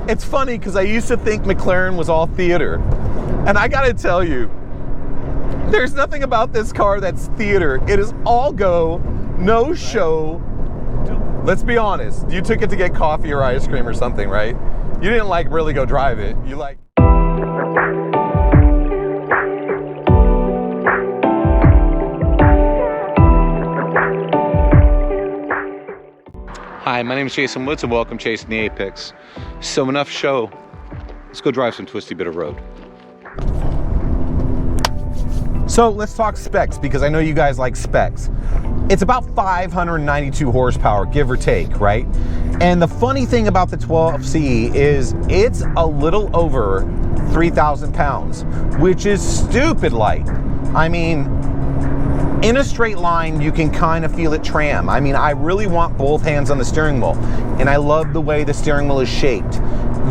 It's funny because I used to think McLaren was all theater. And I gotta tell you, there's nothing about this car that's theater. It is all go, no show. Let's be honest, you took it to get coffee or ice cream or something, right? You didn't like really go drive it. You like... Hi, my name is Jason Woods and welcome Chasing the Apex. So enough show, let's go drive some twisty bit of road. So let's talk specs because I know you guys like specs. It's about 592 horsepower, give or take, right? And the funny thing about the 12C is it's a little over 3,000 pounds, which is stupid light. I mean, in a straight line, you can kind of feel it tram. I mean, I really want both hands on the steering wheel, and I love the way the steering wheel is shaped.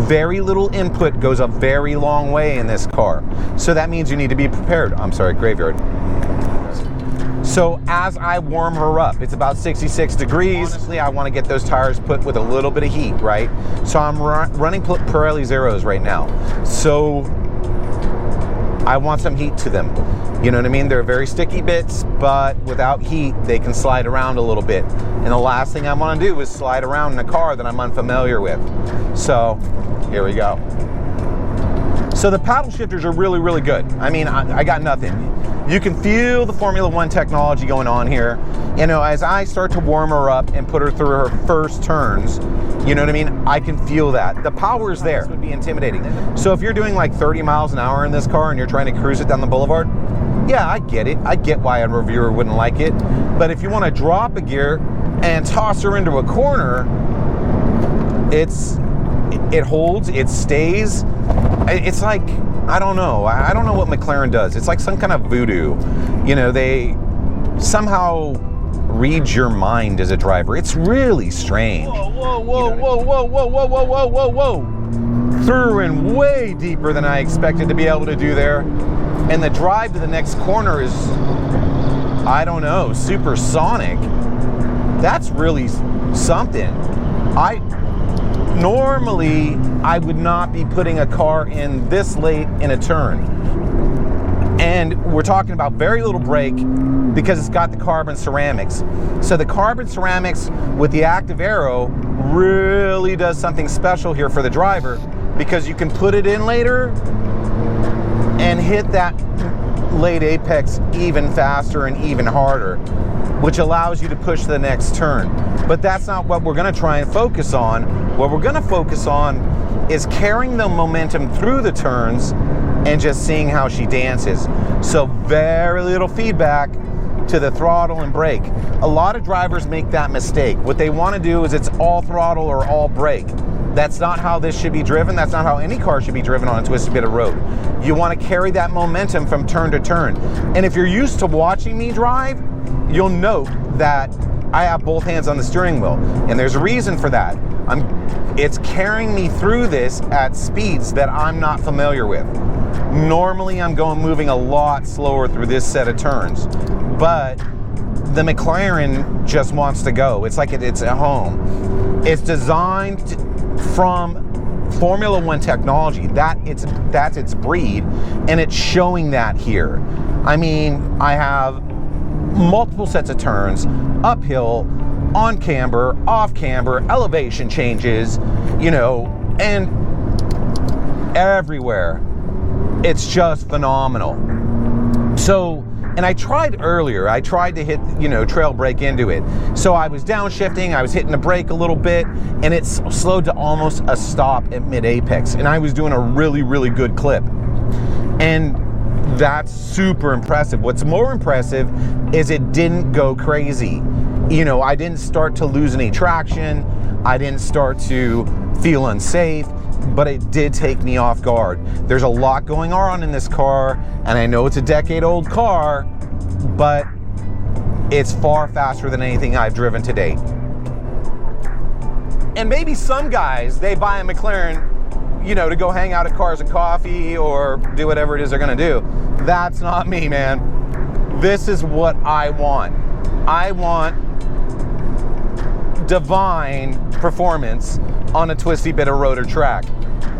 Very little input goes a very long way in this car. So that means you need to be prepared. I'm sorry, graveyard. So as I warm her up, it's about 66 degrees. Honestly, I want to get those tires put with a little bit of heat, right? So I'm running Pirelli Zeros right now. So I want some heat to them. You know what I mean? They're very sticky bits, but without heat, they can slide around a little bit. And the last thing I want to do is slide around in a car that I'm unfamiliar with. So here we go. So the paddle shifters are really, really good. I mean, I got nothing. You can feel the Formula One technology going on here. You know, as I start to warm her up and put her through her first turns, you know what I mean? I can feel that. The power is there. This would be intimidating. So if you're doing like 30 miles an hour in this car and you're trying to cruise it down the boulevard, yeah, I get it. I get why a reviewer wouldn't like it. But if you want to drop a gear and toss her into a corner, it holds, it stays. It's like, I don't know what McLaren does. It's like some kind of voodoo. You know, they somehow read your mind as a driver. It's really strange. Whoa, whoa, whoa, you know, whoa, whoa, whoa, whoa, whoa, whoa, whoa, whoa. Through and way deeper than I expected to be able to do there. And the drive to the next corner is, I don't know, supersonic. That's really something. Normally, I would not be putting a car in this late in a turn. And we're talking about very little brake because it's got the carbon ceramics. So the carbon ceramics with the active aero really does something special here for the driver because you can put it in later and hit that late apex even faster and even harder, which allows you to push the next turn. But that's not what we're gonna try and focus on. What we're gonna focus on is carrying the momentum through the turns and just seeing how she dances. So very little feedback to the throttle and brake. A lot of drivers make that mistake. What they wanna do is it's all throttle or all brake. That's not how this should be driven. That's not how any car should be driven on a twisted bit of road. You want to carry that momentum from turn to turn. And if you're used to watching me drive, you'll note that I have both hands on the steering wheel. And there's a reason for that. It's carrying me through this at speeds that I'm not familiar with. Normally I'm moving a lot slower through this set of turns, but the McLaren just wants to go. It's like it's at home. It's designed from Formula One technology. That's its breed, and it's showing that here. I mean, I have multiple sets of turns, uphill, on camber, off camber, elevation changes, you know, and everywhere. It's just phenomenal. So, and I tried earlier, I tried to hit, you know, trail brake into it. So I was downshifting, I was hitting the brake a little bit, and it slowed to almost a stop at mid-apex. And I was doing a really, really good clip. And that's super impressive. What's more impressive is it didn't go crazy. You know, I didn't start to lose any traction. I didn't start to feel unsafe, but it did take me off guard. There's a lot going on in this car, and I know it's a decade-old car, but it's far faster than anything I've driven to date. And maybe some guys, they buy a McLaren, you know, to go hang out at Cars and Coffee or do whatever it is they're gonna do. That's not me, man. This is what I want. I want divine performance on a twisty bit of rotor track.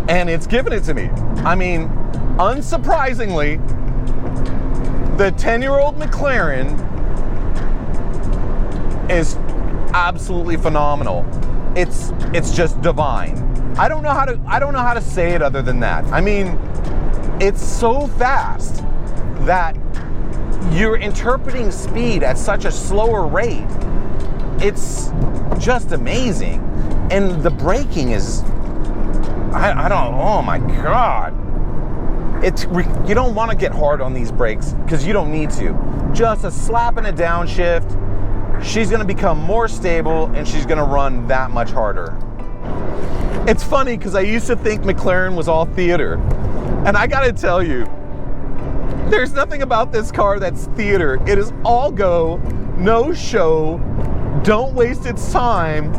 and it's giving it to me. I mean, unsurprisingly, the 10-year-old McLaren is absolutely phenomenal. It's just divine. I don't know how to say it other than that. I mean, it's so fast that you're interpreting speed at such a slower rate. It's just amazing. And the braking is, oh my God. You don't want to get hard on these brakes because you don't need to. Just a slap and a downshift, she's going to become more stable and she's going to run that much harder. It's funny because I used to think McLaren was all theater. And I got to tell you, there's nothing about this car that's theater. It is all go, no show, don't waste its time.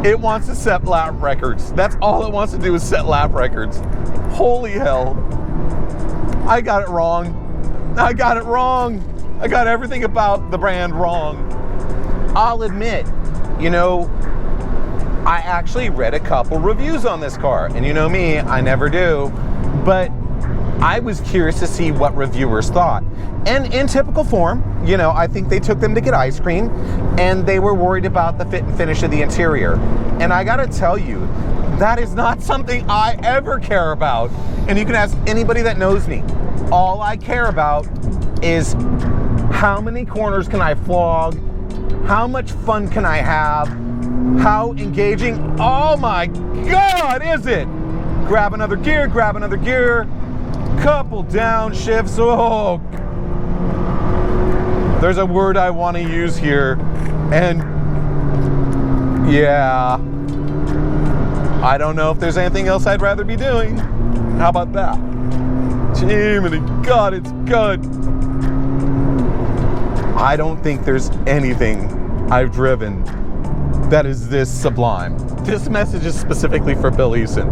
It wants to set lap records. That's all it wants to do is set lap records. Holy hell. I got it wrong. I got it wrong. I got everything about the brand wrong. I'll admit, you know, I actually read a couple reviews on this car. And you know me, I never do. But I was curious to see what reviewers thought. And in typical form, you know, I think they took them to get ice cream and they were worried about the fit and finish of the interior. And I gotta tell you, that is not something I ever care about. And you can ask anybody that knows me. All I care about is how many corners can I flog? How much fun can I have? How engaging, oh my God, is it? Grab another gear, couple downshifts. Oh, there's a word I want to use here, and yeah, I don't know if there's anything else I'd rather be doing. How about that? Jiminy God, it's good. I don't think there's anything I've driven that is this sublime. This message is specifically for Bill Eason.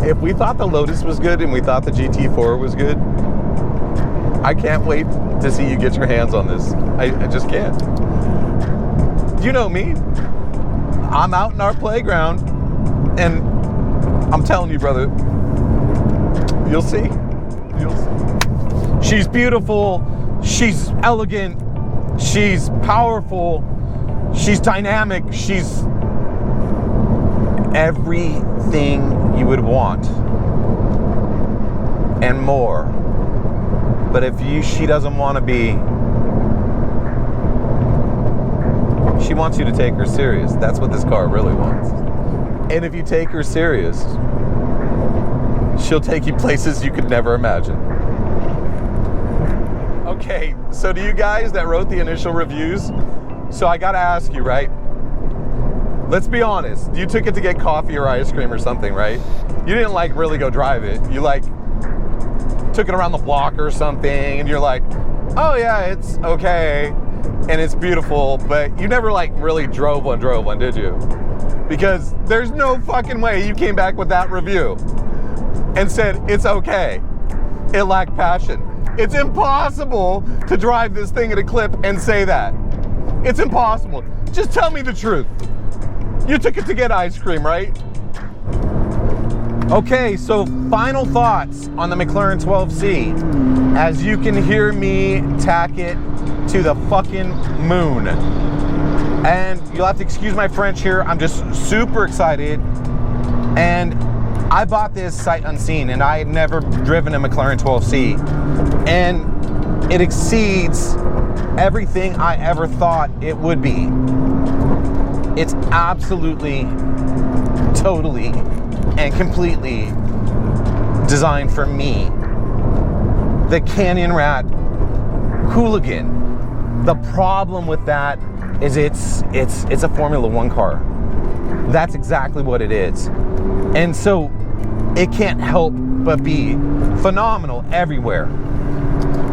If we thought the Lotus was good and we thought the GT4 was good, I can't wait to see you get your hands on this. I just can't. You know me. I'm out in our playground and I'm telling you, brother, you'll see. You'll see. She's beautiful. She's elegant. She's powerful. She's dynamic. She's everything you would want and more. But if she doesn't want to be, she wants you to take her serious. That's what this car really wants. And if you take her serious, she'll take you places you could never imagine. Okay, so to you guys that wrote the initial reviews, so I gotta ask you, right? Let's be honest. You took it to get coffee or ice cream or something, right? You didn't like really go drive it. You like took it around the block or something and you're like, oh yeah, it's okay and it's beautiful, but you never like really drove one, did you? Because there's no fucking way you came back with that review and said it's okay. It lacked passion. It's impossible to drive this thing at a clip and say that. It's impossible. Just tell me the truth. You took it to get ice cream, right? Okay, so final thoughts on the McLaren 12C. As you can hear me tack it to the fucking moon. And you'll have to excuse my French here. I'm just super excited. And I bought this sight unseen and I had never driven a McLaren 12C. And it exceeds everything I ever thought it would be. It's absolutely, totally, and completely designed for me. The Canyon Rat Hooligan. The problem with that is it's a Formula One car. That's exactly what it is. And so it can't help but be phenomenal everywhere.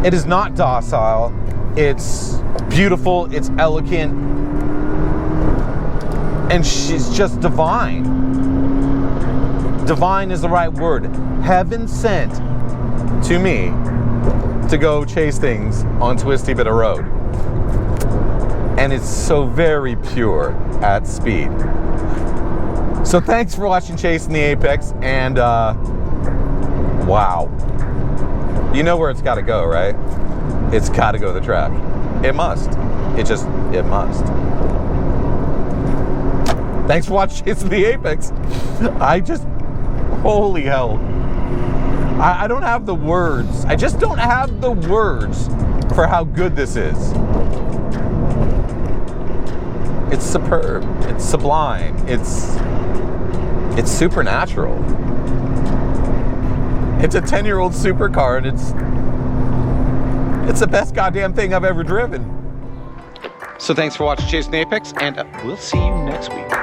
It is not docile. It's beautiful. It's elegant. And she's just divine. Divine is the right word. Heaven sent to me to go chase things on Twisty bit of road. And it's so very pure at speed. So thanks for watching Chasing the Apex, and wow. You know where it's got to go, right? It's got to go to the track. It must. It must. Thanks for watching Chasing the Apex. Holy hell. I don't have the words. I just don't have the words for how good this is. It's superb. It's sublime. It's supernatural. It's a 10-year-old supercar, and it's the best goddamn thing I've ever driven. So thanks for watching Chasing the Apex, and we'll see you next week.